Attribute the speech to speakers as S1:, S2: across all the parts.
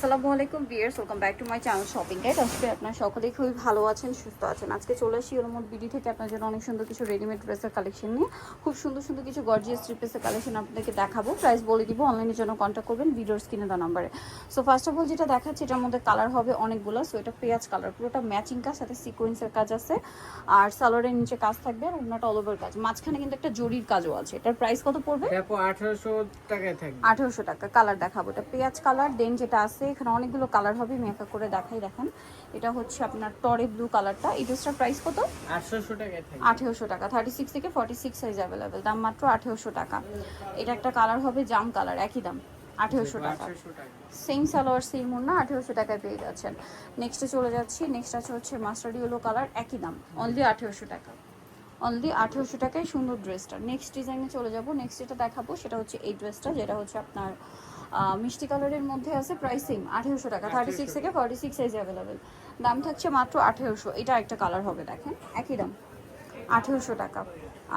S1: আসসালামু আলাইকুম viewers, welcome back to my channel shopping guide. আজকে আপনারা সকলেই খুবই ভালো আছেন, সুস্থ আছেন। আজকে চলে আসি ইউরোমোড বিডি থেকে আপনার জন্য অনেক সুন্দর কিছু রেডিমেড ড্রেসের কালেকশন নিয়ে। খুব সুন্দর সুন্দর কিছু গর্জিয়াস থ্রি পিসের কালেকশন আপনাদেরকে দেখাবো। প্রাইস বলে দিব, অনলাইনের জন্য কন্ট্যাক্ট করবেন ভিডিওর স্ক্রিনে দেওয়া নাম্বারে। সো ফার্স্ট অফ অল যেটা দেখাচ্ছি, এটার মধ্যে কালার হবে অনেকগুলো। সো এটা পেঁয়াজ কালার, পুরোটা ম্যাচিং কাজ, সাথে সিকোয়েন্সের কাজ আছে, আর সালোয়ারের নিচে কাজ থাকবে, আর ওনাটা অল ওভার কাজ, মাঝখানে কিন্তু একটা জরির কাজও আছে। এটার প্রাইস কত পড়বে?
S2: 1800 টাকায় থাকবে।
S1: 1800 টাকা। কালার দেখাবো, এটা পেঁয়াজ কালার। দেন যেটা আছে এখানে অনেকগুলো কালার হবে, আমি একা করে দেখাই। দেখেন এটা হচ্ছে আপনার টরে ব্লু কালারটা। এই ড্রেসটার প্রাইস কত?
S2: 1800 টাকায় থাকবে।
S1: 1800 টাকা। 36 থেকে 46 সাইজ অ্যাভেলেবেল, দাম মাত্র 1800 টাকা। এটা একটা কালার হবে জাম কালার, একই দাম 1800 টাকা। সেম সালোয়ার সেম ওড়না, 1800 টাকায় পেয়ে যাচ্ছেন। নেক্সটে চলে যাচ্ছি। নেক্সট আছে হচ্ছে মাস্টার্ড ইয়েলো কালার, একই দাম, অনলি 1800 টাকা। অনলি 1800 টাকায় সুন্দর ড্রেসটা। নেক্সট ডিজাইনে চলে যাব। নেক্সট যেটা দেখাবো সেটা হচ্ছে এই ড্রেসটা, যেটা হচ্ছে আপনার মিষ্টি কালারের মধ্যে আছে। প্রাইস সেম 1800 টাকা। 36 থেকে 46 সাইজ অ্যাভেলেবেল, দাম থাকছে মাত্র 1800। এটা একটা কালার হবে, দেখেন একই দাম 1800 টাকা।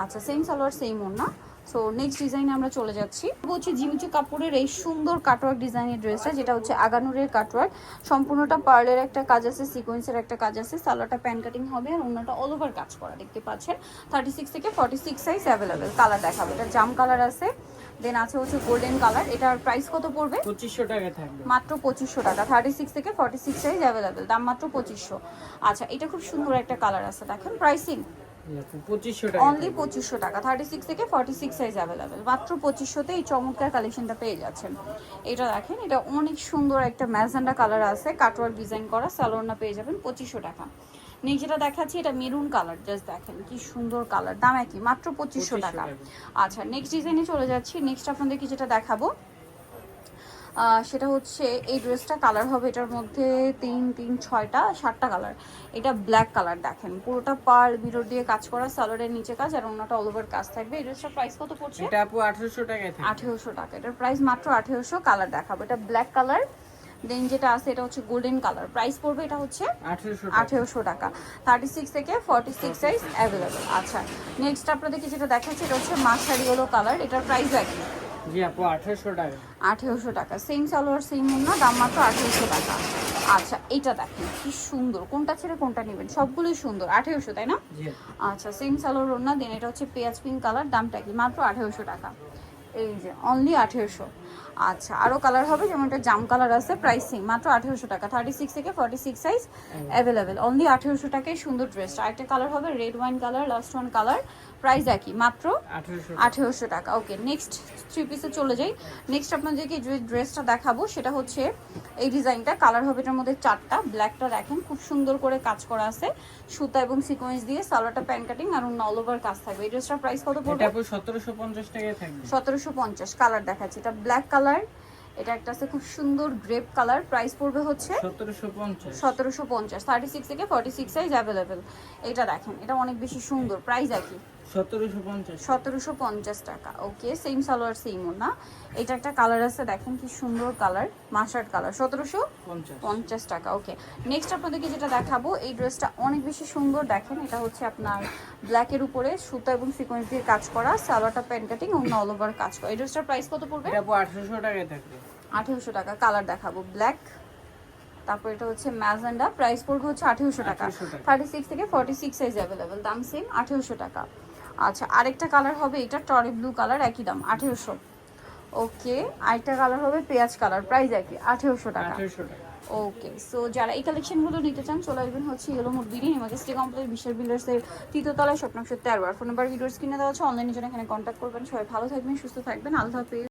S1: আচ্ছা, সেম সালোয়ার সেম ওড়না। সো নেক্সট ডিজাইনে আমরা চলে যাচ্ছি। হচ্ছে জিমিচু কাপড়ের এই সুন্দর কাটওয়ার্ক ডিজাইনের ড্রেসটা, যেটা হচ্ছে আগানুরের কাটওয়ার্ক। সম্পূর্ণটা পার্লের একটা কাজ আছে, সিকোয়েন্সের একটা কাজ আছে, সালোয়ারটা প্যান কাটিং হবে, আর ওড়নাটা অল ওভার কাজ করা, দেখতে পাচ্ছেন। 36 থেকে 46 সাইজ অ্যাভেলেবেল। কালার দেখাবো, এটা জাম কালার আছে, দেন আছে হচ্ছে গোল্ডেন কালার। এটার প্রাইস কত পড়বে?
S2: 2500 টাকা থাকবে,
S1: মাত্র 2500 টাকা। 36 থেকে 46 সাইজ অ্যাভেলেবেল, দাম মাত্র 2500। আচ্ছা, এটা খুব সুন্দর একটা কালার আছে, দেখেন প্রাইসিং
S2: 2500 টাকা,
S1: অনলি 2500 টাকা। 36 থেকে 46 সাইজ অ্যাভেলেবেল, মাত্র 2500তে এই চমৎকার কালেকশনটা পেয়ে যাচ্ছেন। এটা দেখেন, এটা অনেক সুন্দর একটা ম্যাজেন্ডা কালার আছে, কাটওয়ার্ক ডিজাইন করা, সালোয়ারটা পেয়ে যাবেন 2500 টাকা। নেক্সট যেটা দেখাচ্ছি, এটা মেরুন কালার, জাস্ট দেখেন কি সুন্দর কালার, দাম একই, মাত্র 2500 টাকা। আচ্ছা, নেক্সট ডিজাইনে চলে যাচ্ছি। নেক্সট আপনাদেরকে যেটা দেখাবো সেটা হচ্ছে এই ড্রেসটা। কালার হবে এটার মধ্যে 6টা 7টা কালার। এটা ব্ল্যাক কালার, দেখেন পুরোটা পার্ল মিরর দিয়ে কাজ করা, সালোয়ারের নিচে কাজ, আর অন্যটা অল ওভার কাজ থাকবে। এই ড্রেসটার প্রাইস কত পড়ছে?
S2: এটা আপু 1800 টাকায় থাকবে।
S1: 1800 টাকা। এটার প্রাইস মাত্র 1800। কালার দেখাবো, এটা ব্ল্যাক কালার। দেন যেটা আছে এটা হচ্ছে গোল্ডেন কালার। প্রাইস পড়বে এটা হচ্ছে 1800 টাকা। 36 থেকে 46 সাইজ অ্যাভেলেবেল। আচ্ছা, নেক্সট আপনাদেরকে যেটা দেখাচ্ছি, এটা হচ্ছে মাস্টার্ড ইয়েলো কালার। এটার প্রাইস একই,
S2: জি আপু 1800 টাকা।
S1: 1800 টাকা। সেম সালোয়ার সেম ওড়না, দাম মাত্র 1800 টাকা। আচ্ছা, এইটা দেখেন কি সুন্দর, কোনটা ছেড়ে কোনটা নেবেন, সবগুলোই সুন্দর। 1800, তাই না? আচ্ছা, সেম সালোয়ার ওড়না। দেন এটা হচ্ছে পেঁয়াজ পিঙ্ক কালার, দামটা কি? মাত্র 1800 টাকা। এই যে অনলি 1800। আচ্ছা, আরও কালার হবে, যেমন এটা জাম কালার আছে, প্রাইসিং মাত্র 1800 টাকা। 36 থেকে 46 সাইজ অ্যাভেলেবেল, অনলি 1800 টাকায় সুন্দর ড্রেসটা। আরেকটা কালার হবে red wine colour, last one colour, price একই, মাত্র 1800 টাকা। ওকে, নেক্সট থ্রি পিসে চলে যাই। নেক্সট আপনাদেরকে যে ড্রেসটা দেখাবো সেটা হচ্ছে এই ডিজাইনটা। কালার হবে এটার মধ্যে 4টা। ব্ল্যাকটা দেখেন খুব সুন্দর করে কাজ করা আছে, সুতা এবং সিকোয়েন্স দিয়ে, সালোয়ারটা প্যান কাটিং, আর অন্য অল ওভার কাজ থাকবে। এই ড্রেসটার প্রাইস কত পড়বে?
S2: এটা আপু 1750 টাকায় থাকবে।
S1: 1750। কালার দেখাচ্ছি, এটা ব্ল্যাক কালার। এটা একটা আছে খুব সুন্দর গ্রেপ কালার। প্রাইস পড়বে হচ্ছে 1750। 36 থেকে 46 সাইজ অ্যাভেলেবেল। এটা দেখেন, এটা অনেক বেশি সুন্দর, প্রাইস একই, 1750 টাকা। ওকে, সেম সালোয়ার সেম ওড়না। এটা একটা কালার আছে, দেখেন কি সুন্দর কালার, মাস্টার্ড কালার, 1750 টাকা। ওকে, নেক্সট আপনাদেরকে যেটা দেখাবো, এই ড্রেসটা অনেক বেশি সুন্দর। দেখেন এটা হচ্ছে আপনার ব্ল্যাকের উপরে সুতা এবং সিকোয়েন্স দিয়ে কাজ করা, সালোয়ারটা প্যান কাটিং, অন্য অল ওভার কাজ করা। এই ড্রেসটার প্রাইস কত পড়বে?
S2: এটা আপু 1800 টাকায় থাকবে।
S1: 1800 টাকা। কালার দেখাবো ব্ল্যাক, তারপর এটা হচ্ছে ম্যাজেন্ডা। প্রাইস পড়বে হচ্ছে 1800 টাকা। 36 থেকে 46 সাইজ অ্যাভেলেবেল, দাম সেম 1800 টাকা। আচ্ছা, আরেকটা কালার হবে এটা টরি ব্লু কালার, একই দাম 1800। ওকে, আরেকটা কালার হবে পেঁয়াজ কালার, প্রাইস একই, 1800 টাকা। ওকে, সো যারা এই কালেকশনগুলো নিতে চান চলে আসবেন হচ্ছে ইয়েলোমোড বিডি, নিমাগেস্টি কমপ্লেক্স, বিশাল বিল্ডার্সের 3য় তলায়, স্বপ্ন 13। ফোন নাম্বার ভিডিওর স্ক্রিনে দেওয়া আছে, অনলাইনে জন্য এখানে কন্ট্যাক্ট করবেন। সবাই ভালো থাকবেন, সুস্থ থাকবেন, আল্লাহ হাফেজ।